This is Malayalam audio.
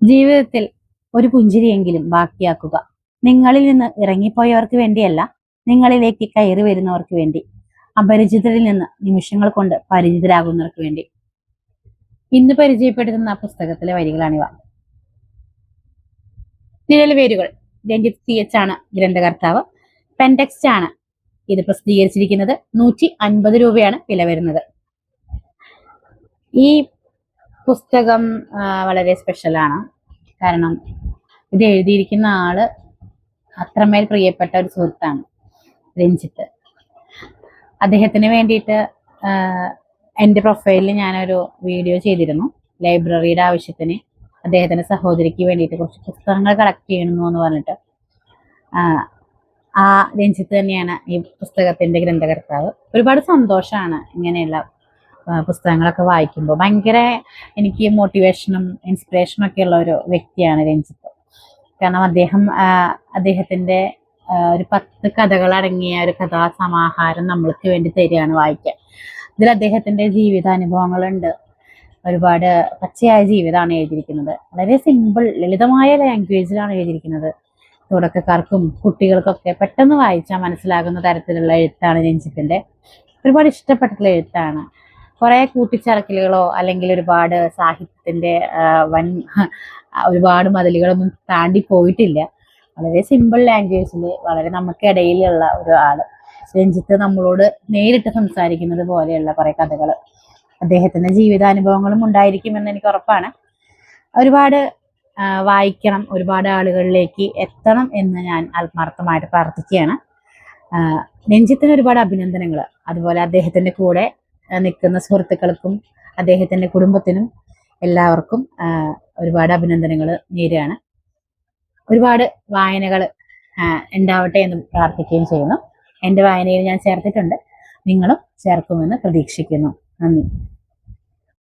ജീവിതത്തിൽ ഒരു പുഞ്ചിരിയെങ്കിലും ബാക്കിയാക്കുക. നിങ്ങളിൽ നിന്ന് ഇറങ്ങിപ്പോയവർക്ക് വേണ്ടിയല്ല, നിങ്ങളിലേക്ക് കയറി വരുന്നവർക്ക് വേണ്ടി. അപരിചിതരിൽ നിന്ന് നിമിഷങ്ങൾ കൊണ്ട് പരിചിതരാകുന്നവർക്ക് വേണ്ടി. ഇന്ന് പരിചയപ്പെടുത്തുന്ന പുസ്തകത്തിലെ വരികളാണിവ. നിഴൽ വേരുകൾ. രഞ്ജിത്ത് CH ആണ് ഗ്രന്ഥകർത്താവ്. പെൻടെക്സ്റ്റ് ആണ് ഇത് പ്രസിദ്ധീകരിച്ചിരിക്കുന്നത്. 150 രൂപയാണ് വില വരുന്നത്. ഈ പുസ്തകം വളരെ സ്പെഷ്യലാണ്. കാരണം ഇത് എഴുതിയിരിക്കുന്ന ആള് അത്രമേൽ പ്രിയപ്പെട്ട ഒരു സുഹൃത്താണ് രഞ്ജിത്ത്. അദ്ദേഹത്തിന് വേണ്ടിയിട്ട് എൻ്റെ പ്രൊഫൈലിൽ ഞാനൊരു വീഡിയോ ചെയ്തിരുന്നു. ലൈബ്രറിയുടെ ആവശ്യത്തിന് അദ്ദേഹത്തിൻ്റെ സഹോദരിക്ക് വേണ്ടിയിട്ട് കുറച്ച് പുസ്തകങ്ങൾ കളക്ട് ചെയ്യണമെന്നു എന്ന് പറഞ്ഞിട്ട്. ആ രഞ്ജിത്ത് തന്നെയാണ് ഈ പുസ്തകത്തിൻ്റെ ഗ്രന്ഥകർത്താവ്. ഒരുപാട് സന്തോഷമാണ് ഇങ്ങനെയുള്ള പുസ്തകങ്ങളൊക്കെ വായിക്കുമ്പോൾ. ഭയങ്കര എനിക്ക് മോട്ടിവേഷനും ഇൻസ്പിറേഷനും ഒക്കെ ഉള്ള ഒരു വ്യക്തിയാണ് രഞ്ജിത്ത്. കാരണം അദ്ദേഹത്തിൻ്റെ ഒരു 10 കഥകൾ അടങ്ങിയ ഒരു കഥാസമാഹാരം നമ്മൾക്ക് വേണ്ടി തരികയാണ് വായിക്കാൻ. ഇതിൽ അദ്ദേഹത്തിൻ്റെ ജീവിതാനുഭവങ്ങളുണ്ട്. ഒരുപാട് പച്ചയായ ജീവിതമാണ് എഴുതിയിരിക്കുന്നത്. വളരെ സിമ്പിൾ ലളിതമായ ലാംഗ്വേജിലാണ് എഴുതിയിരിക്കുന്നത്. തുടക്കക്കാർക്കും കുട്ടികൾക്കൊക്കെ പെട്ടെന്ന് വായിച്ചാൽ മനസ്സിലാകുന്ന തരത്തിലുള്ള എഴുത്താണ് രഞ്ജിത്തിൻ്റെ. ഒരുപാട് ഇഷ്ടപ്പെട്ടിട്ടുള്ള എഴുത്താണ്. കുറേ കൂട്ടിച്ചേർക്കലുകളോ അല്ലെങ്കിൽ ഒരുപാട് സാഹിത്യത്തിൻ്റെ ഒരുപാട് മതിലുകളൊന്നും താണ്ടി പോയിട്ടില്ല. വളരെ സിമ്പിൾ ലാംഗ്വേജിൽ വളരെ നമുക്കിടയിലുള്ള ഒരു ആള് രഞ്ജിത്ത് നമ്മളോട് നേരിട്ട് സംസാരിക്കുന്നത് പോലെയുള്ള കുറേ കഥകൾ. അദ്ദേഹത്തിൻ്റെ ജീവിതാനുഭവങ്ങളും ഉണ്ടായിരിക്കുമെന്ന് എനിക്ക് ഉറപ്പാണ്. ഒരുപാട് വായിക്കണം, ഒരുപാട് ആളുകളിലേക്ക് എത്തണം എന്ന് ഞാൻ ആത്മാർത്ഥമായിട്ട് പ്രാർത്ഥിക്കുകയാണ്. രഞ്ജിത്തിന് ഒരുപാട് അഭിനന്ദനങ്ങൾ. അതുപോലെ അദ്ദേഹത്തിൻ്റെ കൂടെ നിൽക്കുന്ന സുഹൃത്തുക്കൾക്കും അദ്ദേഹത്തിൻ്റെ കുടുംബത്തിനും എല്ലാവർക്കും ഒരുപാട് അഭിനന്ദനങ്ങൾ നേരുകയാണ്. ഒരുപാട് വായനകൾ ഉണ്ടാവട്ടെ എന്ന് പ്രാർത്ഥിക്കുകയും ചെയ്യുന്നു. എൻ്റെ വായനയിൽ ഞാൻ ചേർത്തിട്ടുണ്ട്. നിങ്ങളും ചേർക്കുമെന്ന് പ്രതീക്ഷിക്കുന്നു. നന്ദി.